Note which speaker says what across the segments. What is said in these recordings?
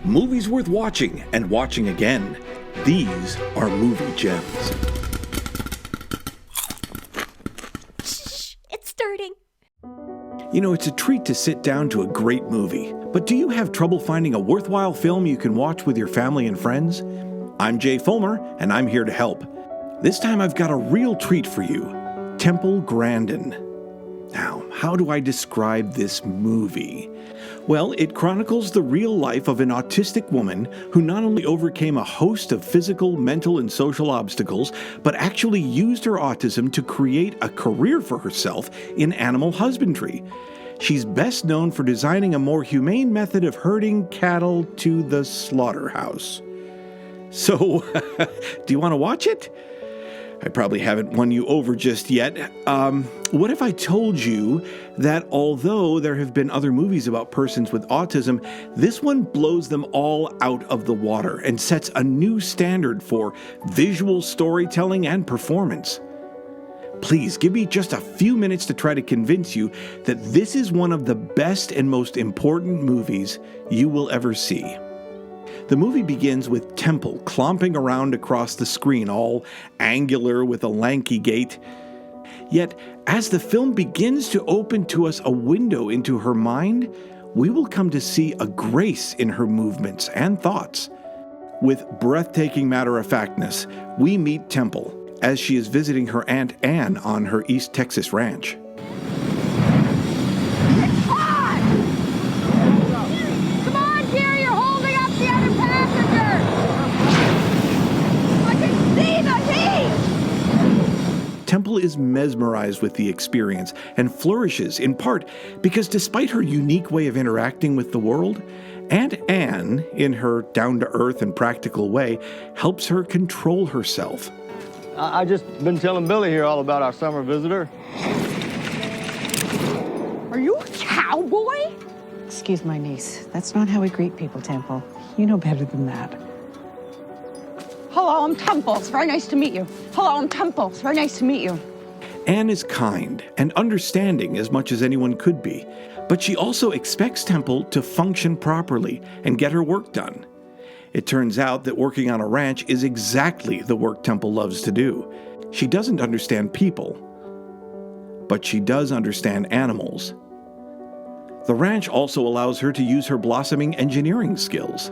Speaker 1: Movies worth watching and watching again. These are movie gems.
Speaker 2: Shh, it's starting.
Speaker 1: You know, it's a treat to sit down to a great movie. But do you have trouble finding a worthwhile film you can watch with your family and friends? I'm Jay Fulmer, and I'm here to help. This time I've got a real treat for you. Temple Grandin. Now, how do I describe this movie? Well, it chronicles the real life of an autistic woman who not only overcame a host of physical, mental, and social obstacles, but actually used her autism to create a career for herself in animal husbandry. She's best known for designing a more humane method of herding cattle to the slaughterhouse. So, do you want to watch it? I probably haven't won you over just yet. What if I told you that although there have been other movies about persons with autism, this one blows them all out of the water and sets a new standard for visual storytelling and performance? Please give me just a few minutes to try to convince you that this is one of the best and most important movies you will ever see. The movie begins with Temple clomping around across the screen, all angular with a lanky gait. Yet, as the film begins to open to us a window into her mind, we will come to see a grace in her movements and thoughts. With breathtaking matter-of-factness, we meet Temple as she is visiting her Aunt Anne on her East Texas ranch. Temple is mesmerized with the experience and flourishes in part because despite her unique way of interacting with the world, Aunt Anne, in her down-to-earth and practical way, helps her control herself.
Speaker 3: I just been telling Billy here all about our summer visitor.
Speaker 4: Are you a cowboy?
Speaker 5: Excuse my niece. That's not how we greet people, Temple. You know better than that.
Speaker 4: Hello, I'm Temple. It's very nice to meet you. Hello, I'm Temple. It's very nice to meet you.
Speaker 1: Anne is kind and understanding as much as anyone could be, but she also expects Temple to function properly and get her work done. It turns out that working on a ranch is exactly the work Temple loves to do. She doesn't understand people, but she does understand animals. The ranch also allows her to use her blossoming engineering skills.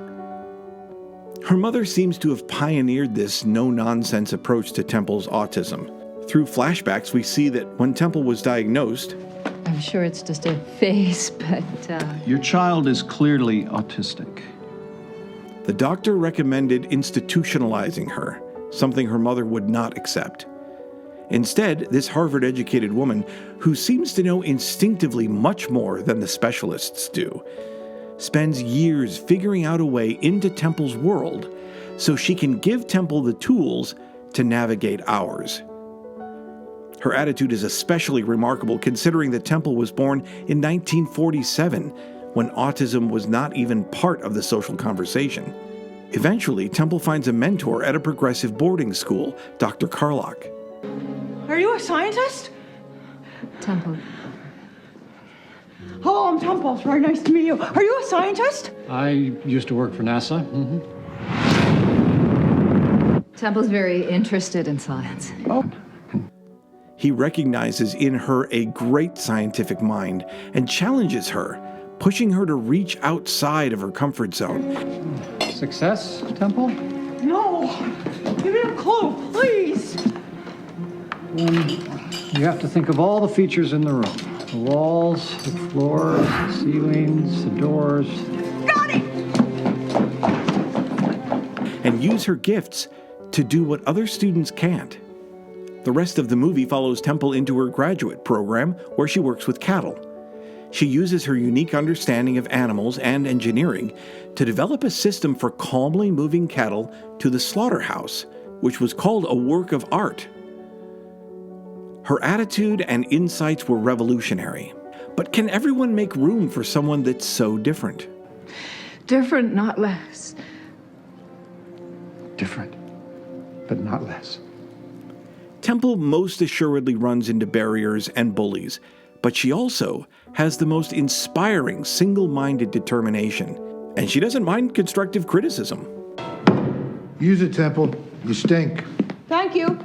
Speaker 1: Her mother seems to have pioneered this no-nonsense approach to Temple's autism. Through flashbacks, we see that when Temple was diagnosed,
Speaker 6: I'm sure it's just a phase, but...
Speaker 7: Your child is clearly autistic.
Speaker 1: The doctor recommended institutionalizing her, something her mother would not accept. Instead, this Harvard-educated woman, who seems to know instinctively much more than the specialists do, spends years figuring out a way into Temple's world so she can give Temple the tools to navigate ours. Her attitude is especially remarkable considering that Temple was born in 1947, when autism was not even part of the social conversation. Eventually, Temple finds a mentor at a progressive boarding school, Dr. Carlock.
Speaker 4: Are you a scientist?
Speaker 6: Temple.
Speaker 4: Hello, I'm Temple. It's very nice to meet you. Are you a scientist?
Speaker 7: I used to work for NASA.
Speaker 6: Temple's very interested in science.
Speaker 7: Oh.
Speaker 1: He recognizes in her a great scientific mind and challenges her, pushing her to reach outside of her comfort zone.
Speaker 7: Success, Temple?
Speaker 4: No. Give me a clue, please.
Speaker 7: You have to think of all the features in the room. The walls, the floor, the ceilings, the doors.
Speaker 4: Got it!
Speaker 1: And use her gifts to do what other students can't. The rest of the movie follows Temple into her graduate program where she works with cattle. She uses her unique understanding of animals and engineering to develop a system for calmly moving cattle to the slaughterhouse, which was called a work of art. Her attitude and insights were revolutionary. But can everyone make room for someone that's so different?
Speaker 6: Different, not less.
Speaker 7: Different, but not less.
Speaker 1: Temple most assuredly runs into barriers and bullies, but she also has the most inspiring single-minded determination. And she doesn't mind constructive criticism.
Speaker 8: Use it, Temple. You stink.
Speaker 4: Thank you.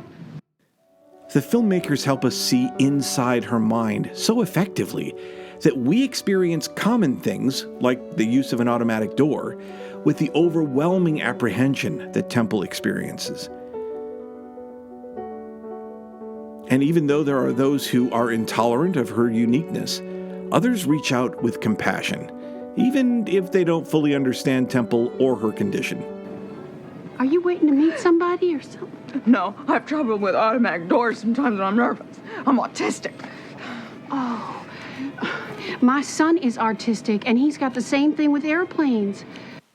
Speaker 1: The filmmakers help us see inside her mind so effectively that we experience common things, like the use of an automatic door, with the overwhelming apprehension that Temple experiences. And even though there are those who are intolerant of her uniqueness, others reach out with compassion, even if they don't fully understand Temple or her condition.
Speaker 4: Are you waiting to meet somebody or something?
Speaker 9: No, I have trouble with automatic doors sometimes when I'm nervous. I'm autistic.
Speaker 4: Oh, my son is autistic, and he's got the same thing with airplanes.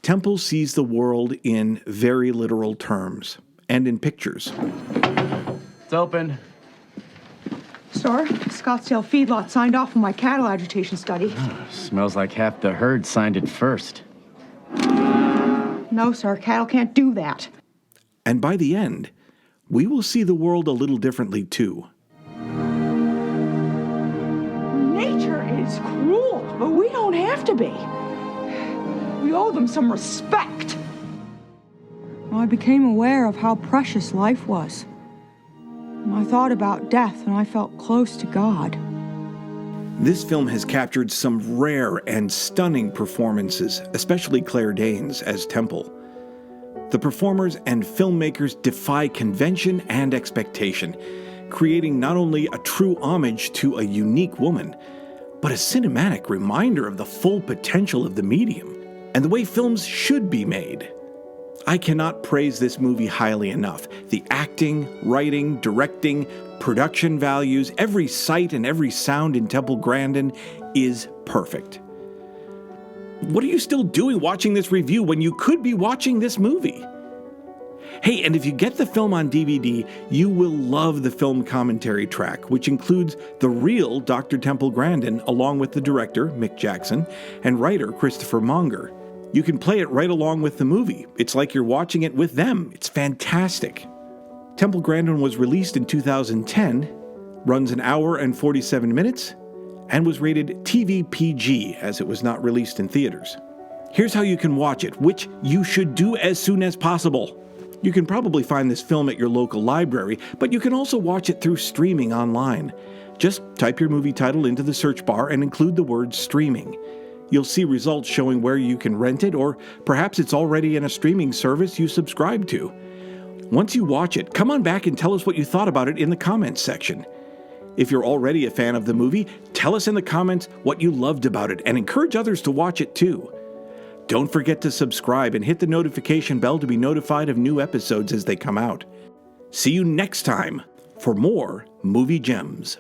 Speaker 1: Temple sees the world in very literal terms and in pictures.
Speaker 3: It's open.
Speaker 9: Sir, Scottsdale Feedlot signed off on my cattle agitation study.
Speaker 3: Smells like half the herd signed it first.
Speaker 9: No, sir, cattle can't do that.
Speaker 1: And by the end, we will see the world a little differently too.
Speaker 9: Nature is cruel, but we don't have to be. We owe them some respect. I became aware of how precious life was. I thought about death and I felt close to God.
Speaker 1: This film has captured some rare and stunning performances, especially Claire Danes as Temple. The performers and filmmakers defy convention and expectation, creating not only a true homage to a unique woman, but a cinematic reminder of the full potential of the medium and the way films should be made. I cannot praise this movie highly enough. The acting, writing, directing, production values, every sight and every sound in Temple Grandin is perfect. What are you still doing watching this review when you could be watching this movie? Hey, and if you get the film on DVD, you will love the film commentary track, which includes the real Dr. Temple Grandin, along with the director, Mick Jackson, and writer, Christopher Monger. You can play it right along with the movie. It's like you're watching it with them. It's fantastic. Temple Grandin was released in 2010, runs an hour and 47 minutes, and was rated TV PG as it was not released in theaters. Here's how you can watch it, which you should do as soon as possible. You can probably find this film at your local library, but you can also watch it through streaming online. Just type your movie title into the search bar and include the word streaming. You'll see results showing where you can rent it, or perhaps it's already in a streaming service you subscribe to. Once you watch it, come on back and tell us what you thought about it in the comments section. If you're already a fan of the movie, tell us in the comments what you loved about it and encourage others to watch it too. Don't forget to subscribe and hit the notification bell to be notified of new episodes as they come out. See you next time for more Movie Gems.